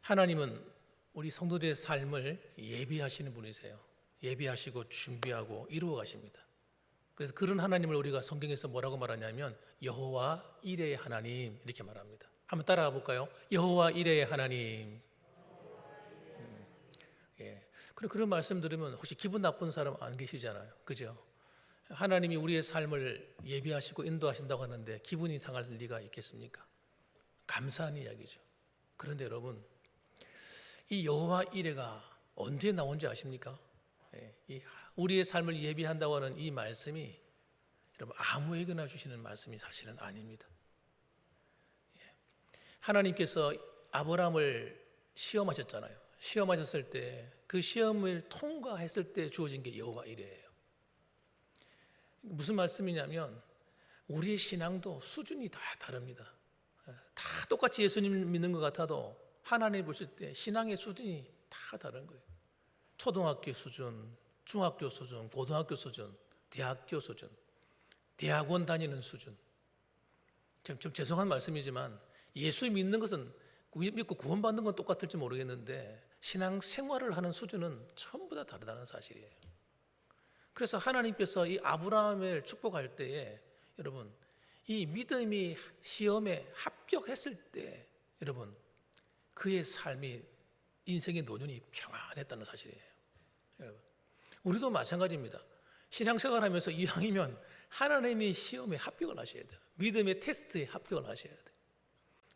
하나님은 우리 성도들의 삶을 예비하시는 분이세요. 예비하시고 준비하고 이루어 가십니다. 그래서 그런 하나님을 우리가 성경에서 뭐라고 말하냐면 여호와 이레의 하나님 이렇게 말합니다. 한번 따라가 볼까요? 여호와 이레의 하나님. 예. 그런 말씀 들으면 혹시 기분 나쁜 사람 안 계시잖아요. 그죠? 하나님이 우리의 삶을 예비하시고 인도하신다고 하는데 기분이 상할 리가 있겠습니까? 감사한 이야기죠. 그런데 여러분, 이 여호와 이레가 언제 나온지 아십니까? 우리의 삶을 예비한다고 하는 이 말씀이 여러분 아무에게나 주시는 말씀이 사실은 아닙니다. 하나님께서 아브라함을 시험하셨잖아요. 시험하셨을 때 그 시험을 통과했을 때 주어진 게 여호와 이레예요. 무슨 말씀이냐면 우리의 신앙도 수준이 다 다릅니다. 다 똑같이 예수님 믿는 것 같아도 하나님 보실 때 신앙의 수준이 다 다른 거예요. 초등학교 수준, 중학교 수준, 고등학교 수준, 대학교 수준, 대학원 다니는 수준. 좀 죄송한 말씀이지만 예수 믿는 것은 믿고 구원받는 건 똑같을지 모르겠는데 신앙 생활을 하는 수준은 전부 다 다르다는 사실이에요. 그래서 하나님께서 이 아브라함을 축복할 때에 여러분 이 믿음이 시험에 합격했을 때 여러분 그의 삶이 인생의 노년이 평안했다는 사실이에요. 여러분 우리도 마찬가지입니다. 신앙생활하면서 이왕이면 하나님이 시험에 합격을 하셔야 돼요. 믿음의 테스트에 합격을 하셔야 돼요.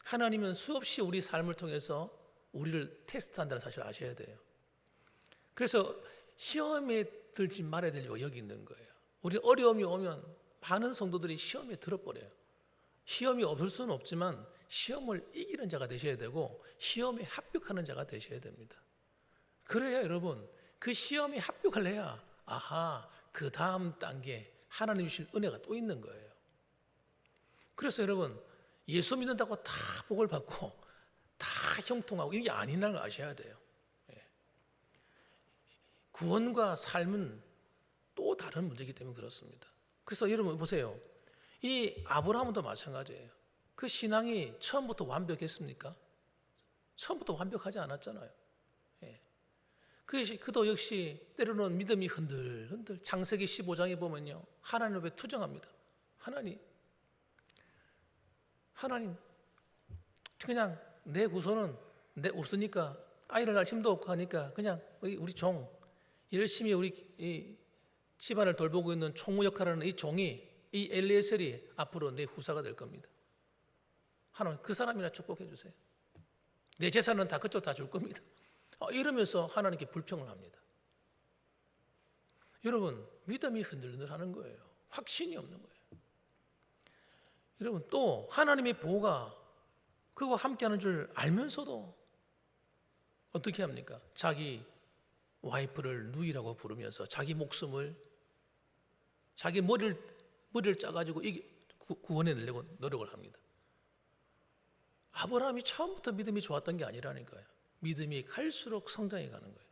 하나님은 수없이 우리 삶을 통해서 우리를 테스트한다는 사실을 아셔야 돼요. 그래서 시험에 들지 말아야 될 요역이 있는 거예요. 우리 어려움이 오면 많은 성도들이 시험에 들어버려요. 시험이 없을 수는 없지만 시험을 이기는 자가 되셔야 되고 시험에 합격하는 자가 되셔야 됩니다. 그래야 여러분 그 시험에 합격을 해야 그 다음 단계 하나님 주신 은혜가 또 있는 거예요. 그래서 여러분 예수 믿는다고 다 복을 받고 다 형통하고 이게 아니라는 걸 아셔야 돼요. 구원과 삶은 또 다른 문제이기 때문에 그렇습니다. 그래서 여러분 보세요. 이 아브라함도 마찬가지예요. 그 신앙이 처음부터 완벽했습니까? 처음부터 완벽하지 않았잖아요. 그도 역시 때로는 믿음이 흔들흔들. 창세기 15장에 보면요. 하나님 왜 투정합니다. 하나님 그냥 내 구소는 내 없으니까 아이를 낳을 힘도 없고 하니까 그냥 우리 종 열심히 우리 이 집안을 돌보고 있는 총무 역할을 하는 이 종이 이 엘리에셀이 앞으로 내 후사가 될 겁니다. 하나님 그 사람이나 축복해 주세요. 내 재산은 다 그쪽 다 줄 겁니다. 이러면서 하나님께 불평을 합니다. 여러분 믿음이 흔들흔들하는 거예요. 확신이 없는 거예요. 여러분 또 하나님의 보호가 그와 함께하는 줄 알면서도 어떻게 합니까? 자기 와이프를 누이라고 부르면서 자기 목숨을 자기 머리를 짜가지고 구원해내려고 노력을 합니다. 아브라함이 처음부터 믿음이 좋았던 게 아니라니까요. 믿음이 갈수록 성장해 가는 거예요.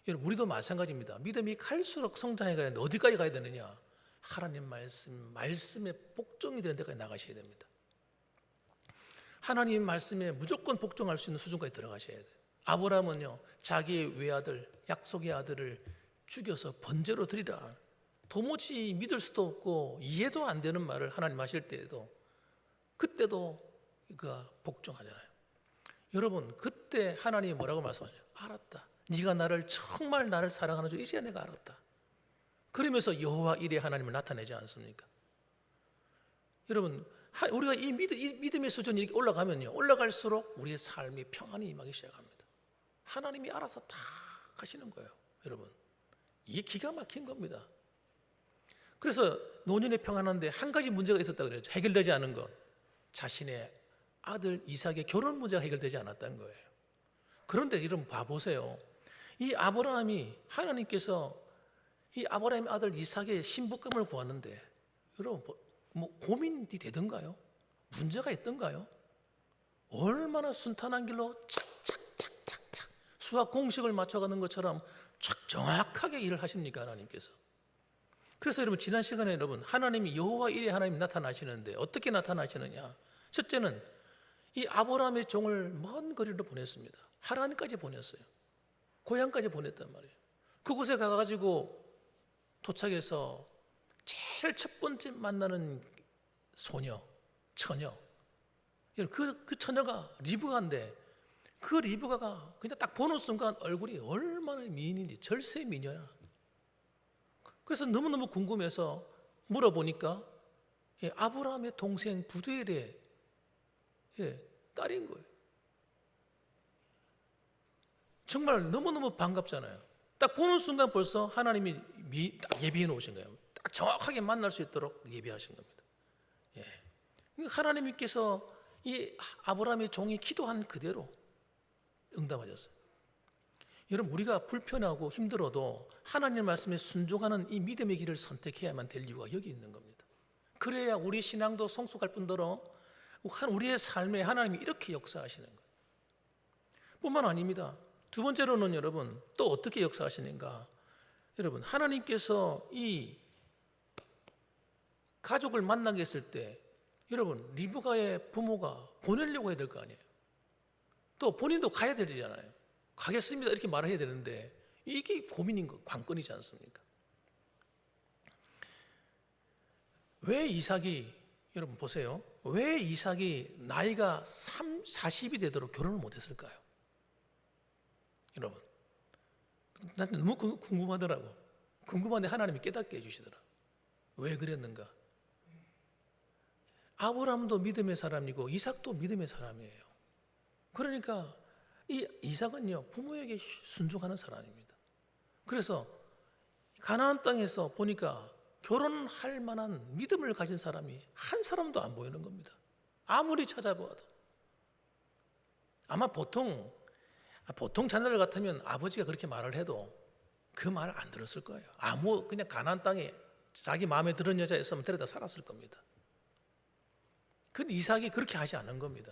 여러분 우리도 마찬가지입니다. 믿음이 갈수록 성장해 가는데 어디까지 가야 되느냐? 하나님 말씀에 복종이 되는 데까지 나가셔야 됩니다. 하나님 말씀에 무조건 복종할 수 있는 수준까지 들어가셔야 돼요. 아브라함은요 자기의 외아들 약속의 아들을 죽여서 번제로 드리라. 도무지 믿을 수도 없고 이해도 안 되는 말을 하나님 하실 때에도 그때도 그가 복종하잖아요. 여러분 그때 하나님이 뭐라고 말씀하세요? 알았다. 네가 정말 나를 사랑하는 줄 이제 내가 알았다. 그러면서 여호와 이레 하나님을 나타내지 않습니까? 여러분 우리가 이 믿음의 수준이 이렇게 올라가면요 올라갈수록 우리의 삶이 평안이 임하기 시작합니다. 하나님이 알아서 다 하시는 거예요. 여러분 이게 기가 막힌 겁니다. 그래서 노년에 평안한데 한 가지 문제가 있었다 그래요. 해결되지 않은 것, 자신의 아들 이삭의 결혼 문제가 해결되지 않았다는 거예요. 그런데 여러분 봐보세요. 이 아브라함이 하나님께서 이 아브라함의 아들 이삭의 신부감을 구하는데 여러분 뭐 고민이 되던가요? 문제가 있던가요? 얼마나 순탄한 길로 착착착착착 수학 공식을 맞춰가는 것처럼 착 정확하게 일을 하십니까 하나님께서? 그래서 여러분 지난 시간에 여러분 하나님이 여호와 이레 하나님이 나타나시는데 어떻게 나타나시느냐? 첫째는 이 아브라함의 종을 먼 거리로 보냈습니다. 하란까지 보냈어요. 고향까지 보냈단 말이에요. 그곳에 가가지고 도착해서 제일 첫 번째 만나는 소녀, 처녀. 그 처녀가 리브가인데 그 리브가가 그냥 딱 보는 순간 얼굴이 얼마나 미인인지 절세 미녀야. 그래서 너무너무 궁금해서 물어보니까 아브라함의 동생 부두엘의 딸인 거예요. 정말 너무너무 반갑잖아요. 딱 보는 순간 벌써 하나님이 딱 예비해 놓으신 거예요. 딱 정확하게 만날 수 있도록 예비하신 겁니다. 하나님께서 이 아브라함의 종이 기도한 그대로 응답하셨어요. 여러분, 우리가 불편하고 힘들어도 하나님 말씀에 순종하는 이 믿음의 길을 선택해야만 될 이유가 여기 있는 겁니다. 그래야 우리 신앙도 성숙할 뿐더러 우리의 삶에 하나님이 이렇게 역사하시는 거예요. 뿐만 아닙니다. 두 번째로는 여러분 또 어떻게 역사하시는가? 여러분, 하나님께서 이 가족을 만나게 했을 때 여러분 리브가의 부모가 보내려고 해야 될 거 아니에요. 또 본인도 가야 되잖아요. 가겠습니다 이렇게 말해야 되는데 이게 고민인 거, 관건이지 않습니까? 왜 이삭이, 여러분 보세요, 왜 이삭이 나이가 40이 되도록 결혼을 못했을까요? 여러분, 난 너무 궁금하더라고. 궁금한데 하나님이 깨닫게 해주시더라. 왜 그랬는가? 아브라함도 믿음의 사람이고 이삭도 믿음의 사람이에요. 그러니까 이 이삭은요 부모에게 순종하는 사람입니다. 그래서 가나안 땅에서 보니까 결혼할 만한 믿음을 가진 사람이 한 사람도 안 보이는 겁니다. 아무리 찾아봐도. 아마 보통 자녀들 같으면 아버지가 그렇게 말을 해도 그 말을 안 들었을 거예요. 그냥 가나안 땅에 자기 마음에 드는 여자 있으면 데려다 살았을 겁니다. 근데 이삭이 그렇게 하지 않은 겁니다.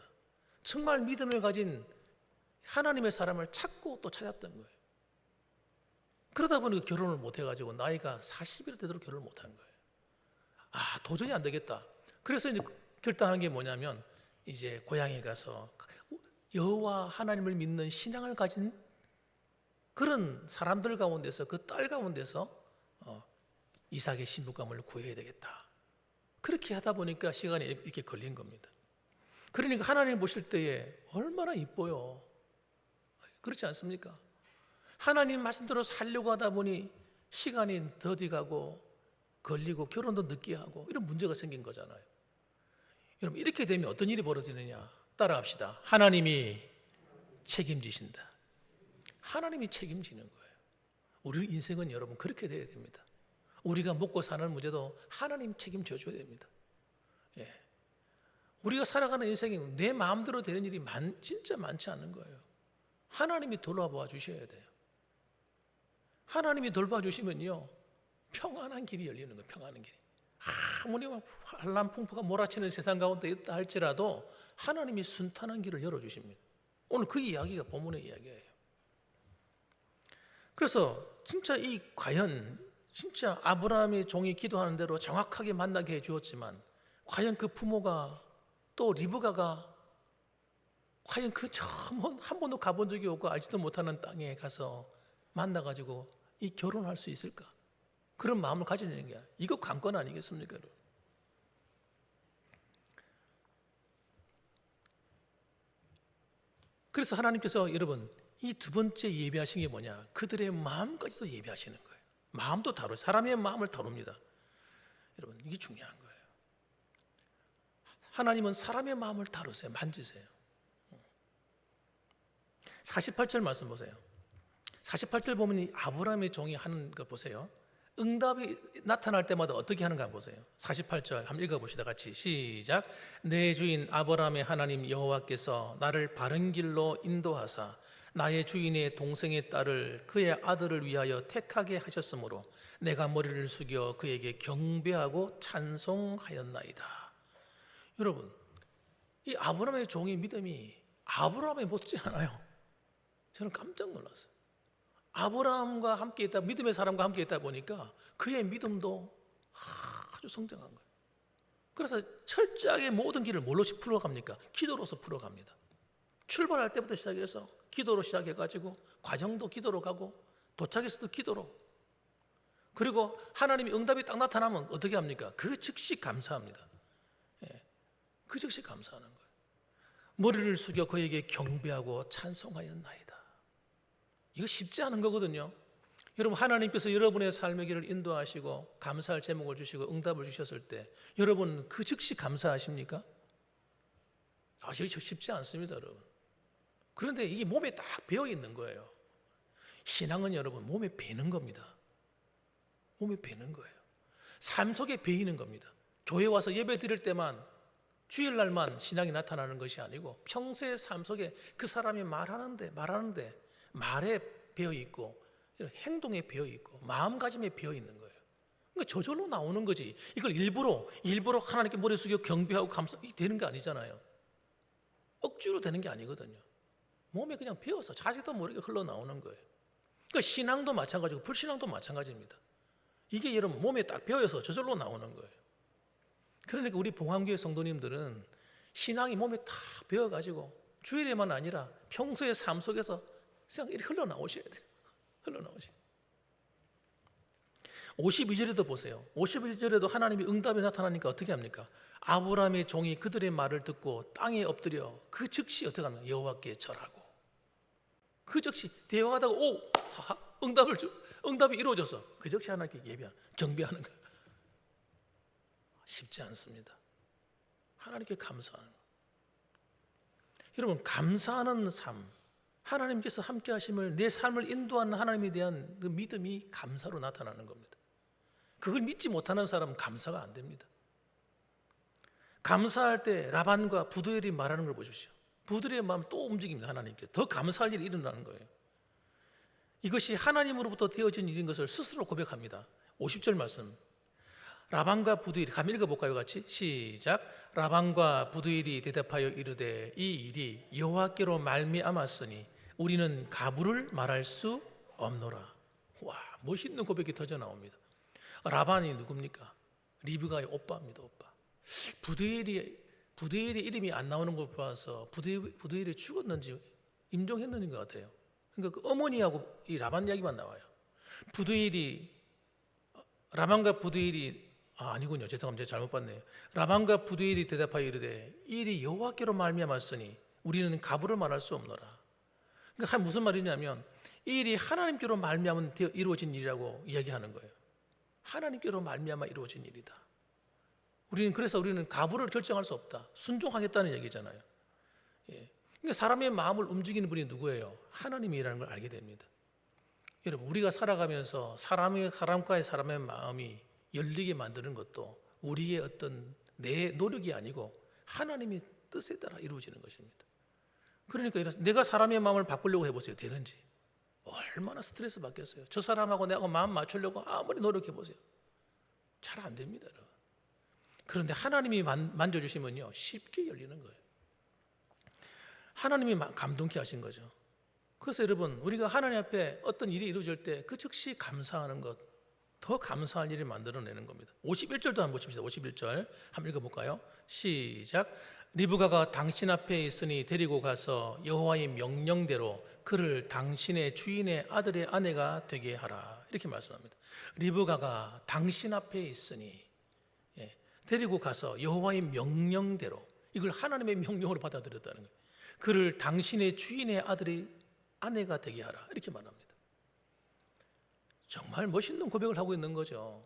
정말 믿음을 가진 하나님의 사람을 찾고 또 찾았던 거예요. 그러다 보니 결혼을 못 해가지고 나이가 40이 되도록 결혼을 못 한 거예요. 도저히 안 되겠다. 그래서 이제 결단한 게 뭐냐면 이제 고향에 가서 여호와 하나님을 믿는 신앙을 가진 그런 사람들 가운데서, 그 딸 가운데서 이삭의 신부감을 구해야 되겠다. 그렇게 하다 보니까 시간이 이렇게 걸린 겁니다. 그러니까 하나님 보실 때에 얼마나 이뻐요. 그렇지 않습니까? 하나님 말씀대로 살려고 하다 보니 시간이 더디가고 걸리고 결혼도 늦게 하고 이런 문제가 생긴 거잖아요. 여러분, 이렇게 되면 어떤 일이 벌어지느냐? 따라합시다. 하나님이 책임지신다. 하나님이 책임지는 거예요. 우리 인생은 여러분 그렇게 돼야 됩니다. 우리가 먹고 사는 문제도 하나님 책임져 줘야 됩니다. 우리가 살아가는 인생이 내 마음대로 되는 일이 진짜 많지 않은 거예요. 하나님이 돌아봐 주셔야 돼요. 하나님이 돌봐주시면요 평안한 길이 열리는 거예요. 평안한 길이. 아무리 환난 풍파가 몰아치는 세상 가운데 있다 할지라도 하나님이 순탄한 길을 열어주십니다. 오늘 그 이야기가 본문의 이야기예요. 그래서 진짜 과연 진짜 아브라함의 종이 기도하는 대로 정확하게 만나게 해주었지만 과연 그 부모가 또 리브가가 과연 한 번도 가본 적이 없고 알지도 못하는 땅에 가서 만나가지고 이 결혼할 수 있을까? 그런 마음을 가지는 게 이거 관건 아니겠습니까? 여러분? 그래서 하나님께서 여러분 이 두 번째 예배하신 게 뭐냐? 그들의 마음까지도 예배하시는 거예요. 마음도 사람의 마음을 다룹니다. 여러분, 이게 중요한 거예요. 하나님은 사람의 마음을 다루세요. 만지세요. 48절 말씀 보세요. 48절 보면 이 아브라함의 종이 하는 거 보세요. 응답이 나타날 때마다 어떻게 하는가 보세요. 48절 한번 읽어봅시다. 같이 시작. 내 주인 아브라함의 하나님 여호와께서 나를 바른 길로 인도하사 나의 주인의 동생의 딸을 그의 아들을 위하여 택하게 하셨으므로 내가 머리를 숙여 그에게 경배하고 찬송하였나이다. 여러분, 이 아브라함의 종의 믿음이 아브라함에 못지 않아요. 저는 깜짝 놀랐어요. 아브라함과 함께 있다, 믿음의 사람과 함께 있다 보니까 그의 믿음도 아주 성장한 거예요. 그래서 철저하게 모든 길을 뭘로 풀어갑니까? 기도로서 풀어갑니다. 출발할 때부터 시작해서 기도로 시작해가지고 과정도 기도로 가고 도착했을 때 기도로, 그리고 하나님이 응답이 딱 나타나면 어떻게 합니까? 그 즉시 감사합니다. 예, 그 즉시 감사하는 거예요. 머리를 숙여 그에게 경배하고 찬송하였나이다. 이거 쉽지 않은 거거든요. 여러분, 하나님께서 여러분의 삶의 길을 인도하시고 감사할 제목을 주시고 응답을 주셨을 때 여러분 그 즉시 감사하십니까? 이거 쉽지 않습니다, 여러분. 그런데 이게 몸에 딱 배어 있는 거예요. 신앙은 여러분 몸에 배는 겁니다. 몸에 배는 거예요. 삶 속에 배이는 겁니다. 교회 와서 예배 드릴 때만, 주일날만 신앙이 나타나는 것이 아니고 평소의 삶 속에 그 사람이 말하는데 말에 배어 있고 행동에 배어 있고 마음가짐에 배어 있는 거예요. 그러니까 저절로 나오는 거지. 이걸 일부러 하나님께 머리 숙여 경배하고 감사, 이게 되는 게 아니잖아요. 억지로 되는 게 아니거든요. 몸에 그냥 배어서 자기도 모르게 흘러나오는 거예요. 그러니까 신앙도 마찬가지고 불신앙도 마찬가지입니다. 이게 여러분 몸에 딱 배어서 저절로 나오는 거예요. 그러니까 우리 봉황교회 성도님들은 신앙이 몸에 다 배어가지고 주일에만 아니라 평소의 삶 속에서 그냥 이렇게 흘러나오셔야 돼요. 흘러나오셔야 돼요. 52절에도 보세요. 52절에도 하나님이 응답이 나타나니까 어떻게 합니까? 아브라함의 종이 그들의 말을 듣고 땅에 엎드려 그 즉시 어떻게 합니까? 여호와께 절하고, 그 즉시 대화하다가 응답이 이루어져서 그 즉시 하나님께 경배하는 거예요. 쉽지 않습니다. 하나님께 감사하는 거. 여러분, 감사하는 삶, 하나님께서 함께 하심을, 내 삶을 인도하는 하나님에 대한 그 믿음이 감사로 나타나는 겁니다. 그걸 믿지 못하는 사람은 감사가 안 됩니다. 감사할 때 라반과 부두엘이 말하는 걸 보십시오. 부두엘의 마음 또 움직입니다. 하나님께 더 감사할 일이 일어나는 거예요. 이것이 하나님으로부터 되어진 일인 것을 스스로 고백합니다. 50절 말씀, 라반과 부두엘이, 한번 읽어볼까요? 같이 시작. 라반과 부두엘이 대답하여 이르되 이 일이 여호와께로 말미암았으니 우리는 가부를 말할 수 없노라. 와, 멋있는 고백이 터져 나옵니다. 라반이 누굽니까? 리브가의 오빠입니다. 오빠. 부두엘이 이름이 안 나오는 걸 봐서 부두엘이 죽었는지 임종했는지 것 같아요. 그러니까 그 어머니하고 이 라반 이야기만 나와요. 라반과 부두엘이 아니군요. 죄송합니다. 제가 잘못 봤네요. 라반과 부두엘이 대답하여 이르되 이 일이 여호와께로 말미암았으니 우리는 가부를 말할 수 없노라. 그러니까 무슨 말이냐면 이 일이 하나님께로 말미암아 이루어진 일이라고 이야기하는 거예요. 하나님께로 말미암아 이루어진 일이다. 그래서 우리는 가부를 결정할 수 없다. 순종하겠다는 얘기잖아요. 예. 그러니까 사람의 마음을 움직이는 분이 누구예요? 하나님이라는 걸 알게 됩니다. 여러분, 우리가 살아가면서 사람과의 사람의 마음이 열리게 만드는 것도 우리의 어떤 내 노력이 아니고 하나님의 뜻에 따라 이루어지는 것입니다. 그러니까 내가 사람의 마음을 바꾸려고 해보세요. 되는지. 얼마나 스트레스 받겠어요. 저 사람하고 내가 마음 맞추려고 아무리 노력해보세요. 잘 안 됩니다, 여러분. 그런데 하나님이 만져주시면요, 쉽게 열리는 거예요. 하나님이 감동케 하신 거죠. 그래서 여러분, 우리가 하나님 앞에 어떤 일이 이루어질 때 그 즉시 감사하는 것, 더 감사할 일을 만들어내는 겁니다. 51절도 한번 보십시다. 51절 한번 읽어볼까요? 시작. 리브가가 당신 앞에 있으니 데리고 가서 여호와의 명령대로 그를 당신의 주인의 아들의 아내가 되게 하라. 이렇게 말씀합니다. 리브가가 당신 앞에 있으니, 데리고 가서 여호와의 명령대로, 이걸 하나님의 명령으로 받아들였다는 거예요. 그를 당신의 주인의 아들의 아내가 되게 하라. 이렇게 말합니다. 정말 멋있는 고백을 하고 있는 거죠.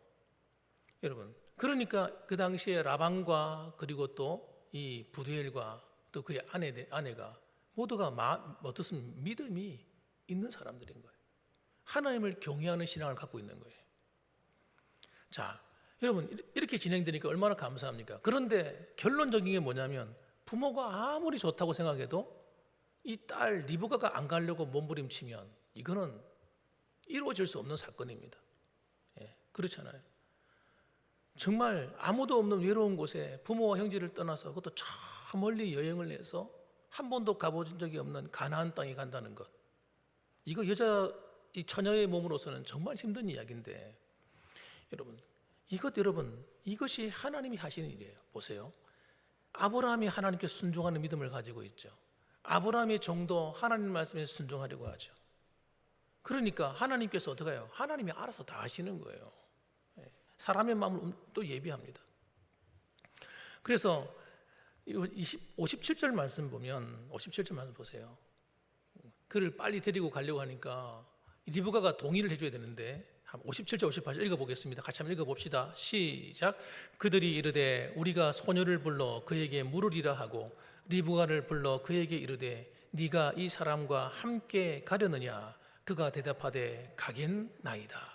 여러분, 그러니까 그 당시에 라반과 그리고 또 이 부두엘과 또 그의 아내가 모두가 어떻습니까? 믿음이 있는 사람들인 거예요. 하나님을 경외하는 신앙을 갖고 있는 거예요. 자, 여러분, 이렇게 진행되니까 얼마나 감사합니까? 그런데 결론적인 게 뭐냐면 부모가 아무리 좋다고 생각해도 이 딸 리브가가 안 가려고 몸부림치면 이거는 이루어질 수 없는 사건입니다. 그렇잖아요. 정말 아무도 없는 외로운 곳에 부모와 형제를 떠나서 그것도 저 멀리 여행을 해서 한 번도 가본 적이 없는 가나안 땅에 간다는 것, 이거 이 처녀의 몸으로서는 정말 힘든 이야기인데, 여러분, 이것이 하나님이 하시는 일이에요. 보세요. 아브라함이 하나님께 순종하는 믿음을 가지고 있죠. 아브라함의 종도 하나님 말씀에 순종하려고 하죠. 그러니까 하나님께서 어떻게 해요? 하나님이 알아서 다 하시는 거예요. 사람의 마음을 또 예비합니다. 그래서 57절 말씀 보면 57절 말씀 보세요. 그를 빨리 데리고 가려고 하니까 리브가가 동의를 해줘야 되는데 57절 58절 읽어보겠습니다. 같이 한번 읽어봅시다. 시작. 그들이 이르되 우리가 소녀를 불러 그에게 물으리라 하고 리브가를 불러 그에게 이르되 네가 이 사람과 함께 가려느냐? 그가 대답하되 가겠나이다.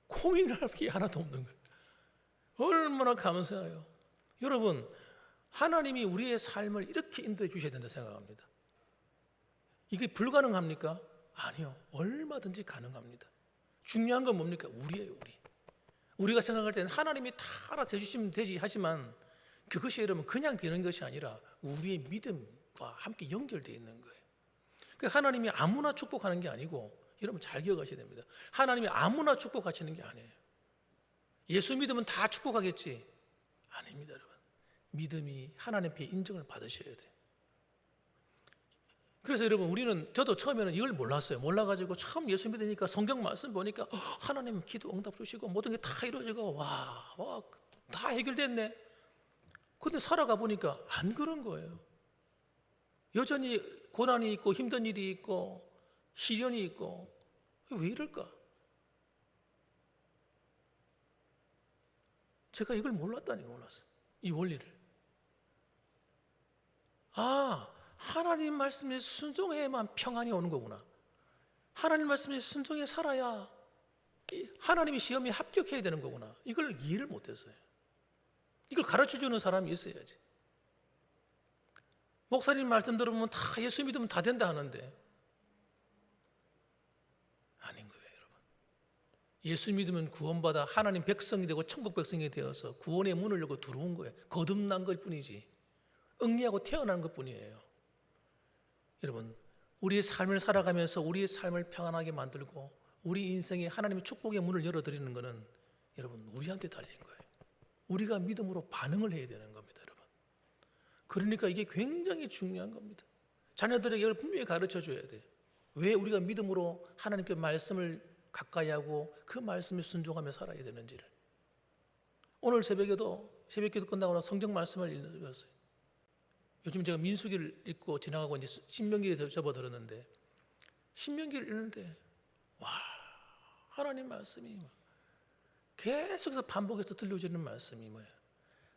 고민할 게 하나도 없는 거예요. 얼마나 감사해요. 여러분, 하나님이 우리의 삶을 이렇게 인도해 주셔야 된다 생각합니다. 이게 불가능합니까? 아니요. 얼마든지 가능합니다. 중요한 건 뭡니까? 우리예요, 우리. 우리가 생각할 때는 하나님이 다 알아서 해주시면 되지 하지만 그것이 여러분 그냥 되는 것이 아니라 우리의 믿음과 함께 연결되어 있는 거예요. 그러니까 하나님이 아무나 축복하는 게 아니고 여러분 잘 기억하셔야 됩니다. 하나님이 아무나 축복하시는 게 아니에요. 예수 믿으면 다 축복하겠지? 아닙니다, 여러분. 믿음이 하나님 앞에 인정을 받으셔야 돼요. 그래서 여러분 우리는 저도 처음에는 이걸 몰랐어요. 몰라가지고 처음 예수 믿으니까 성경 말씀 보니까 하나님 기도 응답 주시고 모든 게 다 이루어지고 와 다 해결됐네. 근데 살아가 보니까 안 그런 거예요. 여전히 고난이 있고 힘든 일이 있고 시련이 있고 왜 이럴까? 제가 이걸 몰랐다니까 몰랐어요. 이 원리를. 하나님 말씀에 순종해야만 평안이 오는 거구나. 하나님 말씀에 순종해 살아야 하나님의 시험에 합격해야 되는 거구나. 이걸 이해를 못했어요. 이걸 가르쳐주는 사람이 있어야지. 목사님 말씀 들으면 다 예수 믿으면 다 된다 하는데 아닌 거예요, 여러분. 예수 믿으면 구원받아 하나님 백성이 되고 천국 백성이 되어서 구원의 문을 열고 들어온 거예요. 거듭난 것 뿐이지 응리하고 태어난 것 뿐이에요. 여러분, 우리의 삶을 살아가면서 우리의 삶을 평안하게 만들고 우리 인생에 하나님의 축복의 문을 열어드리는 것은 여러분 우리한테 달린 거예요. 우리가 믿음으로 반응을 해야 되는 겁니다, 여러분. 그러니까 이게 굉장히 중요한 겁니다. 자녀들에게 이걸 분명히 가르쳐 줘야 돼요. 왜 우리가 믿음으로 하나님께 말씀을 가까이 하고 그 말씀에 순종하며 살아야 되는지를. 오늘 새벽에도 새벽기도 끝나고 나서 성경 말씀을 읽었어요. 요즘 제가 민수기를 읽고 지나가고 이제 신명기에 접어들었는데 신명기를 읽는데 와 하나님 말씀이 계속해서 반복해서 들려주는 말씀이 뭐예요?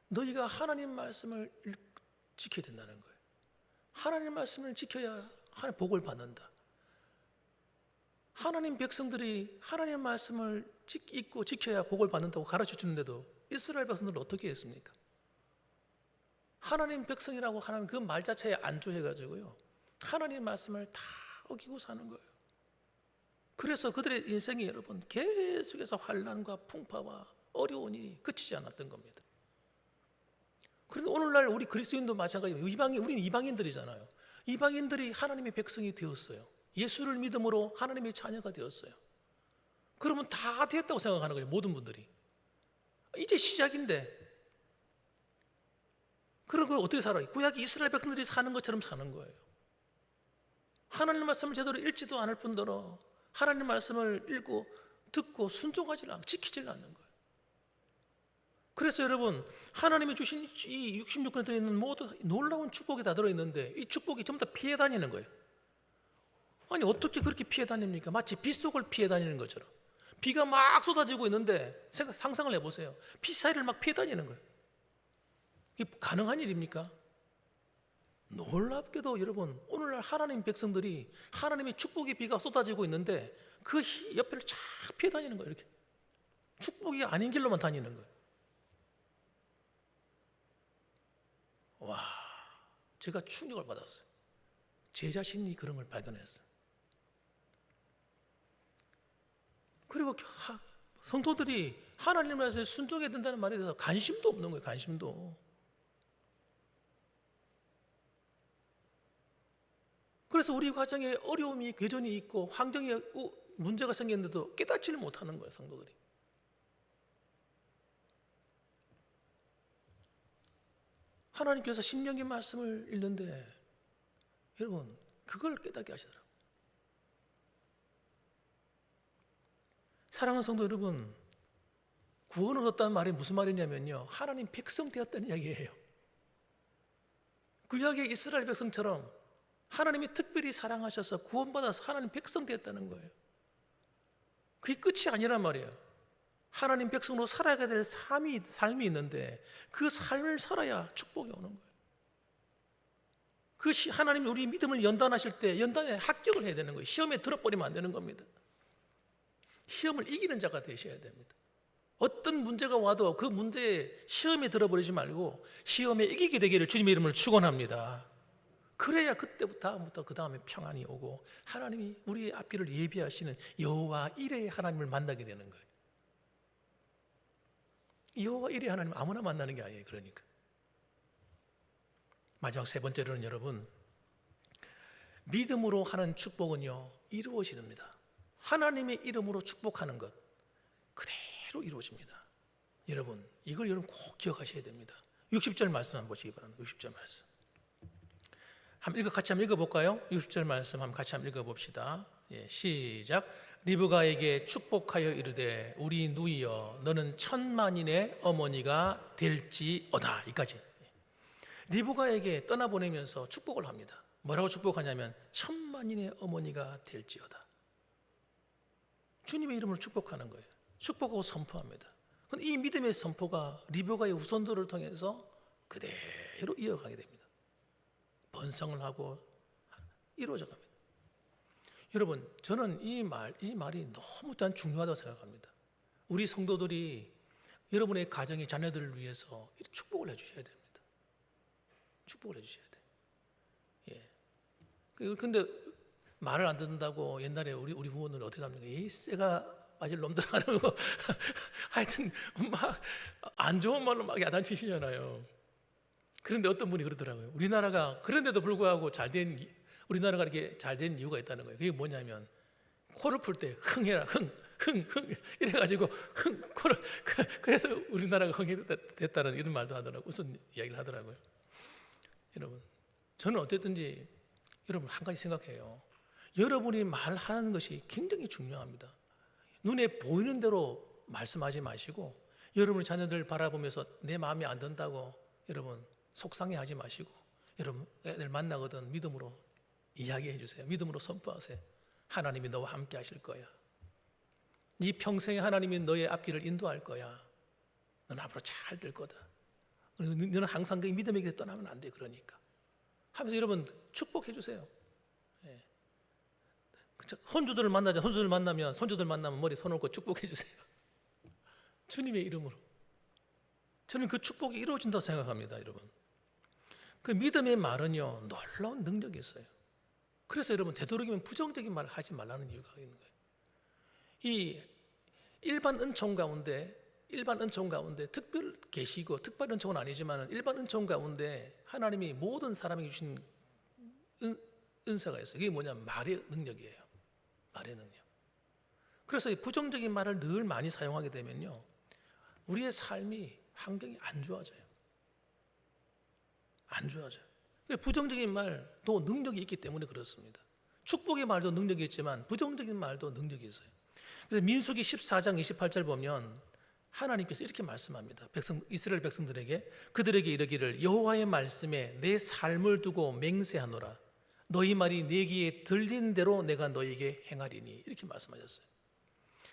너희가 하나님 말씀을 지켜야 된다는 거예요. 하나님 말씀을 지켜야 하나님 복을 받는다. 하나님 백성들이 하나님 말씀을 읽고 지켜야 복을 받는다고 가르쳐 주는데도 이스라엘 백성들은 어떻게 했습니까? 하나님 백성이라고 하는 그 말 자체에 안주해가지고요 하나님 말씀을 다 어기고 사는 거예요. 그래서 그들의 인생이 여러분 계속해서 환난과 풍파와 어려운 일이 그치지 않았던 겁니다. 그런데 오늘날 우리 그리스도인도 마찬가지예요. 우리는 이방인들이잖아요. 이방인들이 하나님의 백성이 되었어요. 예수를 믿음으로 하나님의 자녀가 되었어요. 그러면 다 되었다고 생각하는 거예요. 모든 분들이. 이제 시작인데 그런 걸 어떻게 살아요? 구약 이스라엘 백성들이 사는 것처럼 사는 거예요. 하나님 말씀을 제대로 읽지도 않을 뿐더러 하나님 말씀을 읽고 듣고 순종하지 않고 지키지 않는 거예요. 그래서 여러분 하나님이 주신 이 66권에 들어있는 모든 놀라운 축복이 다 들어있는데 이 축복이 전부 다 피해 다니는 거예요. 아니 어떻게 그렇게 피해 다닙니까? 마치 빗속을 피해 다니는 것처럼. 비가 막 쏟아지고 있는데 상상을 해보세요. 비 사이를 막 피해 다니는 거예요. 이게 가능한 일입니까? 놀랍게도 여러분 오늘날 하나님 백성들이 하나님의 축복의 비가 쏟아지고 있는데 그 옆에를 쫙 피해 다니는 거예요. 이렇게 축복이 아닌 길로만 다니는 거예요. 와, 제가 충격을 받았어요. 제 자신이 그런 걸 발견했어요. 그리고 성도들이 하나님 말씀에 순종해야 된다는 말에 대해서 관심도 없는 거예요. 관심도. 그래서 우리 가정에 어려움이 여전히 있고 환경에 문제가 생겼는데도 깨닫지를 못하는 거예요. 성도들이. 하나님께서 신명기 말씀을 읽는데 여러분 그걸 깨닫게 하시더라고요. 사랑하는 성도 여러분, 구원을 얻었다는 말이 무슨 말이냐면요, 하나님 백성 되었다는 이야기예요. 구약의 이스라엘 백성처럼 하나님이 특별히 사랑하셔서 구원받아서 하나님 백성 되었다는 거예요. 그게 끝이 아니란 말이에요. 하나님 백성으로 살아야 될 삶이 있는데 그 삶을 살아야 축복이 오는 거예요. 하나님이 우리 믿음을 연단하실 때 연단에 합격을 해야 되는 거예요. 시험에 들어버리면 안 되는 겁니다. 시험을 이기는 자가 되셔야 됩니다. 어떤 문제가 와도 그 문제에 시험에 들어버리지 말고 시험에 이기게 되기를 주님의 이름으로 축원합니다. 그래야 그때부터 그 다음에 평안이 오고 하나님이 우리의 앞길을 예비하시는 여호와 이레의 하나님을 만나게 되는 거예요. 여호와 이레의 하나님 아무나 만나는 게 아니에요. 그러니까 마지막 세 번째로는 여러분, 믿음으로 하는 축복은요 이루어집니다. 하나님의 이름으로 축복하는 것 그대로 이루어집니다. 여러분 이걸 여러분 꼭 기억하셔야 됩니다. 60절 말씀 한번 보시기 바랍니다. 60절 말씀 같이 한번 읽어볼까요? 60절 말씀 한번 같이 한번 읽어봅시다. 시작. 리브가에게 축복하여 이르되 우리 누이여 너는 천만인의 어머니가 될지어다. 이까지. 리브가에게 떠나보내면서 축복을 합니다. 뭐라고 축복하냐면 천만인의 어머니가 될지어다. 주님의 이름으로 축복하는 거예요. 축복하고 선포합니다. 그런데 이 믿음의 선포가 리브가의 후손들을 통해서 그대로 이어가게 됩니다. 번성을 하고 이루어져 갑니다. 여러분 저는 이 말이 너무 중요하다고 생각합니다. 우리 성도들이 여러분의 가정의 자녀들을 위해서 축복을 해주셔야 됩니다. 축복을 해주셔야 돼요. 예. 근데 말을 안 듣는다고 옛날에 우리 부모는 어떻게 합니까? 이 쇠가 빠질 놈들 하는 거 하여튼 막 안 좋은 말로 막 야단치시잖아요. 그런데 어떤 분이 그러더라고요. 우리나라가 그런데도 불구하고 우리나라가 이렇게 잘 된 이유가 있다는 거예요. 그게 뭐냐면 코를 풀 때 흥해라 흥 이래가지고 코를 그래서 우리나라가 흥이 됐다는 이런 말도 하더라고요. 무슨 이야기를 하더라고요. 여러분 저는 어쨌든지 여러분 한 가지 생각해요. 여러분이 말하는 것이 굉장히 중요합니다. 눈에 보이는 대로 말씀하지 마시고 여러분의 자녀들 바라보면서 내 마음에 안 든다고 여러분 속상해하지 마시고 여러분 애들 만나거든 믿음으로 이야기해 주세요. 믿음으로 선포하세요. 하나님이 너와 함께 하실 거야. 네 평생에 하나님이 너의 앞길을 인도할 거야. 너는 앞으로 잘 될 거다. 너는 항상 그 믿음의 길에 떠나면 안 돼. 그러니까 하면서 여러분 축복해 주세요. 예. 손주들을 만나면 손주들 만나면 머리 손 얹고 축복해 주세요. 주님의 이름으로. 저는 그 축복이 이루어진다고 생각합니다. 여러분 그 믿음의 말은요 놀라운 능력이 있어요. 그래서 여러분 되도록이면 부정적인 말을 하지 말라는 이유가 있는 거예요. 이 일반 은총 가운데 특별 계시고 특별 은총은 아니지만 일반 은총 가운데 하나님이 모든 사람에게 주신 은사가 있어요. 그게 뭐냐면 말의 능력이에요. 말의 능력. 그래서 이 부정적인 말을 늘 많이 사용하게 되면요 우리의 삶이 환경이 안 좋아져요. 안 좋아져요. 부정적인 말도 능력이 있기 때문에 그렇습니다. 축복의 말도 능력이 있지만 부정적인 말도 능력이 있어요. 그래서 민수기 14장 28절 보면 하나님께서 이렇게 말씀합니다. 이스라엘 백성들에게 그들에게 이르기를 여호와의 말씀에 내 삶을 두고 맹세하노라. 너희 말이 내 귀에 들린 대로 내가 너에게 행하리니 이렇게 말씀하셨어요.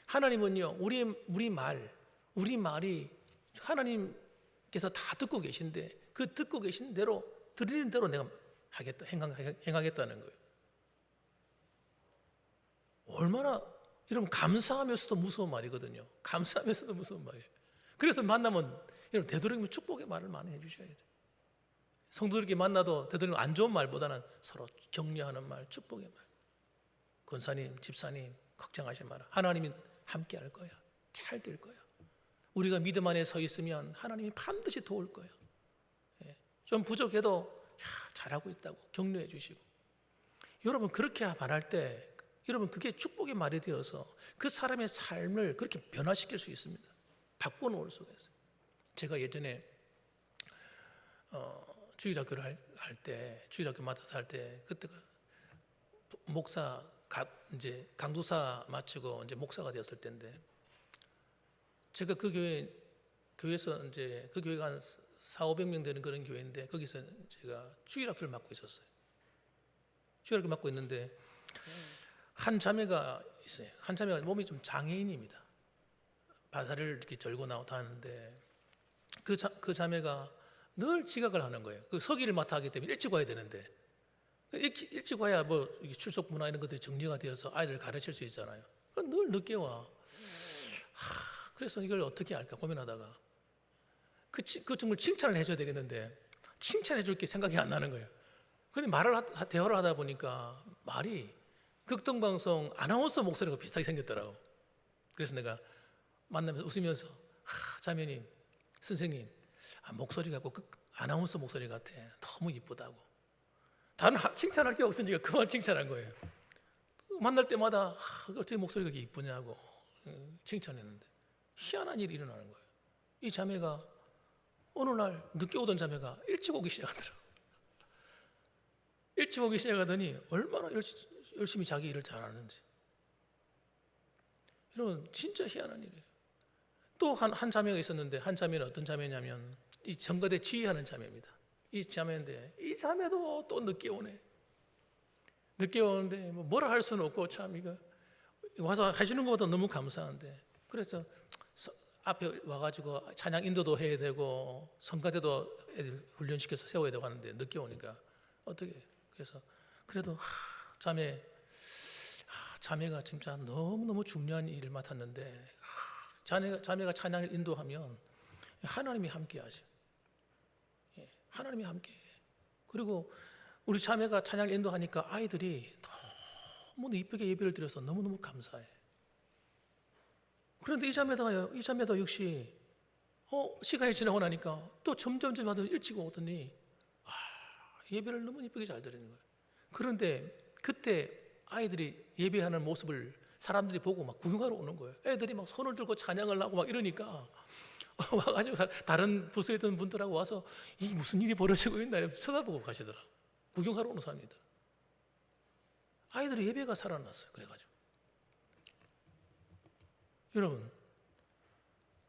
하나님은요 우리 말이 하나님께서 다 듣고 계신데 그 듣고 계신 대로 들리는 대로 내가 하겠다 행하겠다는 거예요. 얼마나 여러분 감사하면서도 무서운 말이거든요. 감사하면서도 무서운 말이에요. 그래서 만나면 여러분 되도록이면 축복의 말을 많이 해주셔야 돼요. 성도들끼리 만나도 되도록이면 안 좋은 말보다는 서로 격려하는 말, 축복의 말. 권사님, 집사님 걱정하지 마라. 하나님이 함께 할 거야. 잘 될 거야. 우리가 믿음 안에 서 있으면 하나님이 반드시 도울 거야. 좀 부족해도 잘하고 있다고 격려해 주시고 여러분 그렇게 말할 때 여러분 그게 축복의 말이 되어서 그 사람의 삶을 그렇게 변화시킬 수 있습니다. 바꿔놓을 수가 있어요. 제가 예전에 주일학교를 할 때, 주일학교 맡아서 할 때, 그때가 목사 이제 강도사 마치고 이제 목사가 되었을 때인데, 제가 그 교회에서 이제 그 교회가 한 400~500명 되는 그런 교회인데, 거기서 제가 주일학교를 맡고 있었어요. 주일학교 맡고 있는데 한 자매가 있어요. 한 자매가 몸이 좀 장애인입니다. 바다를 이렇게 절고 나오다 하는데 그 자매가 늘 지각을 하는 거예요. 그 서기를 맡아 하기 때문에 일찍 와야 되는데, 일찍 와야 뭐 출석 문화 이런 것들이 정리가 되어서 아이들 가르칠 수 있잖아요. 늘 늦게 와. 그래서 이걸 어떻게 할까 고민하다가 그 친구를 칭찬을 해줘야 되겠는데 칭찬해 줄 게 생각이 안 나는 거예요. 근데 대화를 하다 보니까 말이 극동방송 아나운서 목소리가 비슷하게 생겼더라고. 그래서 내가 만나면서 웃으면서 자매님, 선생님, 목소리가 아나운서 목소리 같아. 너무 이쁘다고. 다른 칭찬할 게 없으니까 그만 칭찬한 거예요. 만날 때마다 어떻게 목소리가 그렇게 이쁘냐고 칭찬했는데 희한한 일이 일어나는 거예요. 이 자매가 어느 날 늦게 오던 자매가 일찍 오기 시작하더라고요. 일찍 오기 시작하더니 얼마나 열심히 자기 일을 잘하는지. 여러분 진짜 희한한 일이에요. 또 한 자매가 있었는데, 한 자매는 어떤 자매냐면 이 정거대 지휘하는 자매입니다. 이 자매인데 이 자매도 또 늦게 오네. 늦게 오는데 뭐라 할 수는 없고 참 이거 와서 해주는 것보다 너무 감사한데, 그래서 앞에 와가지고 찬양 인도도 해야 되고 성가대도 애들 훈련시켜서 세워야 되고 하는데 늦게 오니까 어떻게, 그래서 그래도 자매가 진짜 너무너무 중요한 일을 맡았는데 자매가 찬양을 인도하면 하나님이 함께 하죠. 하나님이 함께 해. 그리고 우리 자매가 찬양을 인도하니까 아이들이 너무 이쁘게 예배를 드려서 너무너무 감사해. 그런데 이 자매도 역시 시간이 지나고 나니까 또 점점 일찍 오더니 예배를 너무 이쁘게 잘 드리는 거예요. 그런데 그때 아이들이 예배하는 모습을 사람들이 보고 막 구경하러 오는 거예요. 애들이 막 손을 들고 찬양을 하고 막 이러니까 와가지고 다른 부서에 있던 분들하고 와서 이 무슨 일이 벌어지고 있나 이러면서 쳐다보고 가시더라. 구경하러 오는 사람이다. 아이들의 예배가 살아났어요. 그래가지고 여러분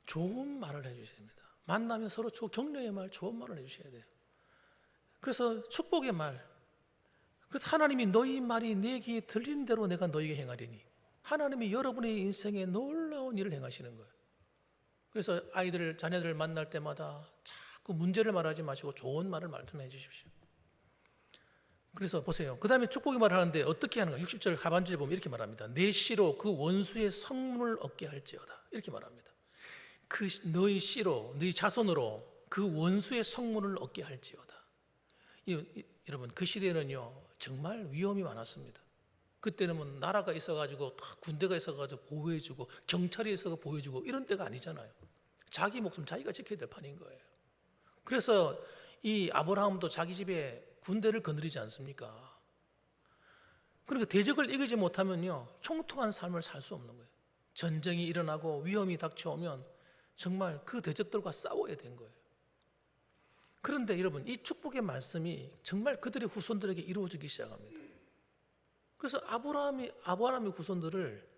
좋은 말을 해주셔야 됩니다. 만나면 서로 격려의 말, 좋은 말을 해주셔야 돼요. 그래서 축복의 말, 그래서 하나님이 너희 말이 내 귀에 들리는 대로 내가 너에게 행하리니, 하나님이 여러분의 인생에 놀라운 일을 행하시는 거예요. 그래서 자녀들을 만날 때마다 자꾸 문제를 말하지 마시고 좋은 말을 말씀해 주십시오. 그래서 보세요. 그 다음에 축복의 말을 하는데 어떻게 하는가? 60절 하반절에 보면 이렇게 말합니다. 내 씨로 그 원수의 성문을 얻게 할지어다. 이렇게 말합니다. 너희 씨로, 너희 자손으로 그 원수의 성문을 얻게 할지어다. 여러분 그 시대에는요 정말 위험이 많았습니다. 그때는 뭐 나라가 있어가지고 군대가 있어가지고 보호해주고 경찰이 있어서 보호해주고 이런 때가 아니잖아요. 자기 목숨 자기가 지켜야 될 판인 거예요. 그래서 이 아브라함도 자기 집에 군대를 거느리지 않습니까? 그러니까 대적을 이기지 못하면요 형통한 삶을 살 수 없는 거예요. 전쟁이 일어나고 위험이 닥쳐오면 정말 그 대적들과 싸워야 된 거예요. 그런데 여러분 이 축복의 말씀이 정말 그들의 후손들에게 이루어지기 시작합니다. 그래서 아브라함의 후손들을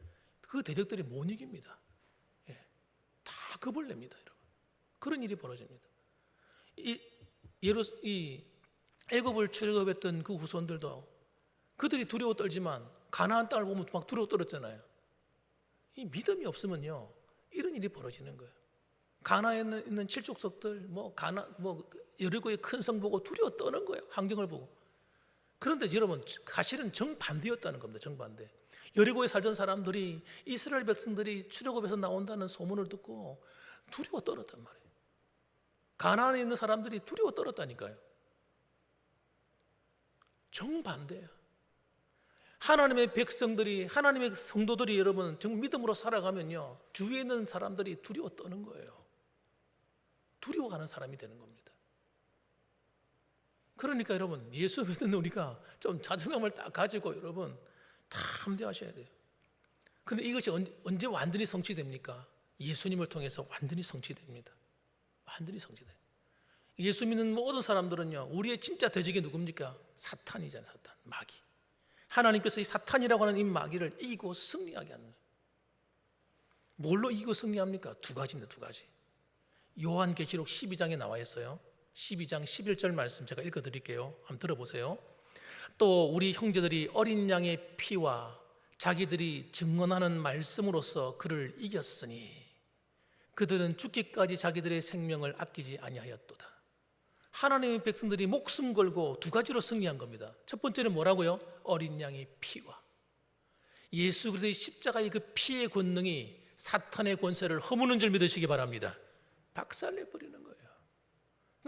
그 대적들이 못 이깁니다. 다 겁을 냅니다, 여러분. 그런 일이 벌어집니다. 이 애굽을 출애굽했던 그 후손들도 그들이 두려워 떨지만 가나안 땅을 보면 막 두려워 떨었잖아요. 이 믿음이 없으면요 이런 일이 벌어지는 거예요. 가나안에 있는 칠족석들, 여리고의 큰 성 보고 두려워 떠는 거예요. 환경을 보고. 그런데 여러분 사실은 정반대였다는 겁니다. 정반대. 여리고에 살던 사람들이 이스라엘 백성들이 출애굽에서 나온다는 소문을 듣고 두려워 떨었단 말이에요. 가나안에 있는 사람들이 두려워 떨었다니까요. 정반대예요. 하나님의 백성들이, 하나님의 성도들이 여러분 정 믿음으로 살아가면요 주위에 있는 사람들이 두려워 떠는 거예요. 두려워가는 사람이 되는 겁니다. 그러니까 여러분 예수 믿는 우리가 좀 자존감을 딱 가지고 여러분 담대하셔야 돼요. 그런데 이것이 언제 완전히 성취됩니까? 예수님을 통해서 완전히 성취됩니다. 완전히 성취돼요. 예수 믿는 모든 사람들은요, 우리의 진짜 대적이 누굽니까? 사탄이잖아요. 사탄, 마귀. 하나님께서 이 사탄이라고 하는 이 마귀를 이기고 승리하게 하는 거예요. 뭘로 이기고 승리합니까? 두 가지입니다. 두 가지. 요한계시록 12장에 나와 있어요. 12장 11절 말씀 제가 읽어드릴게요. 한번 들어보세요. 또 우리 형제들이 어린 양의 피와 자기들이 증언하는 말씀으로써 그를 이겼으니 그들은 죽기까지 자기들의 생명을 아끼지 아니하였도다. 하나님의 백성들이 목숨 걸고 두 가지로 승리한 겁니다. 첫 번째는 뭐라고요? 어린 양의 피와 예수 그리스도의 십자가의 그 피의 권능이 사탄의 권세를 허무는 줄 믿으시기 바랍니다. 박살내버리는 거예요.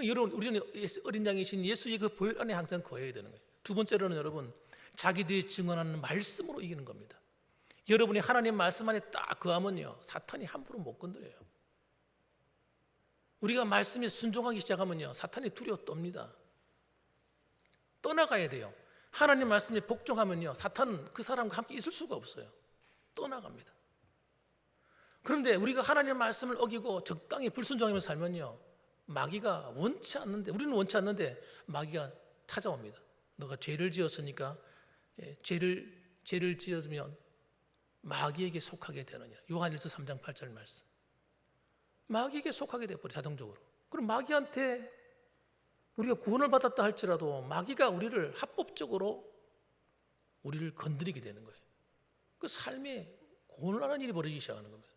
여러분, 우리는 어린 양이신 예수의 그 보혈 안에 항상 거해야 되는 거예요. 두 번째로는 여러분, 자기들이 증언하는 말씀으로 이기는 겁니다. 여러분이 하나님 말씀 안에 딱 거하면요, 사탄이 함부로 못 건드려요. 우리가 말씀에 순종하기 시작하면요, 사탄이 두려워 떱니다. 떠나가야 돼요. 하나님 말씀에 복종하면요, 사탄은 그 사람과 함께 있을 수가 없어요. 떠나갑니다. 그런데 우리가 하나님 말씀을 어기고 적당히 불순종하며 살면요, 마귀가 원치 않는데, 우리는 원치 않는데 마귀가 찾아옵니다. 너가 죄를 지었으니까 죄를 지었으면 마귀에게 속하게 되느니라. 요한일서 3장 8절 말씀. 마귀에게 속하게 돼버려 자동적으로. 그럼 마귀한테 우리가 구원을 받았다 할지라도 마귀가 우리를 합법적으로 우리를 건드리게 되는 거예요. 그 삶에 곤란한 일이 벌어지기 시작하는 겁니다.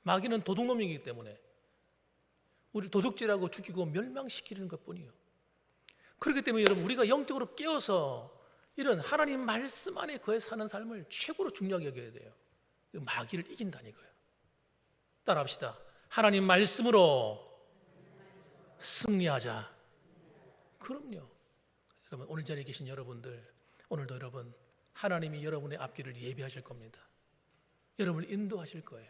마귀는 도둑놈이기 때문에 우리 도둑질하고 죽이고 멸망시키는 것뿐이에요. 그렇기 때문에 여러분, 우리가 영적으로 깨어서 이런 하나님 말씀 안에 거해 사는 삶을 최고로 중요하게 여겨야 돼요. 마귀를 이긴다니까요. 따라합시다. 하나님 말씀으로 승리하자. 그럼요. 여러분, 오늘 자리에 계신 여러분들, 오늘도 여러분, 하나님이 여러분의 앞길을 예비하실 겁니다. 여러분을 인도하실 거예요.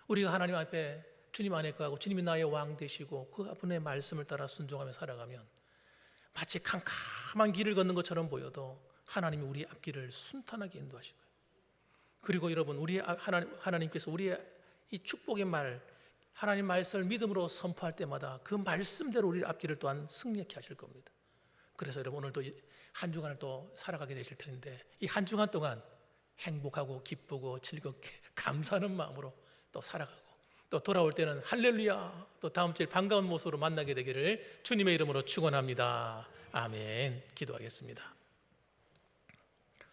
우리가 하나님 앞에 주님 안에 거하고 주님이 나의 왕 되시고 그 분의 말씀을 따라 순종하며 살아가면 마치 캄캄한 길을 걷는 것처럼 보여도 하나님이 우리 앞길을 순탄하게 인도하실 거예요. 그리고 여러분, 우리 하나님께서 우리의 이 축복의 말, 하나님 말씀을 믿음으로 선포할 때마다 그 말씀대로 우리 앞길을 또한 승리케 하실 겁니다. 그래서 여러분, 오늘도 한 주간을 또 살아가게 되실 텐데 이 한 주간 동안 행복하고 기쁘고 즐겁게 감사하는 마음으로 또 살아가고 또 돌아올 때는 할렐루야, 또 다음 주에 반가운 모습으로 만나게 되기를 주님의 이름으로 축원합니다. 아멘. 기도하겠습니다.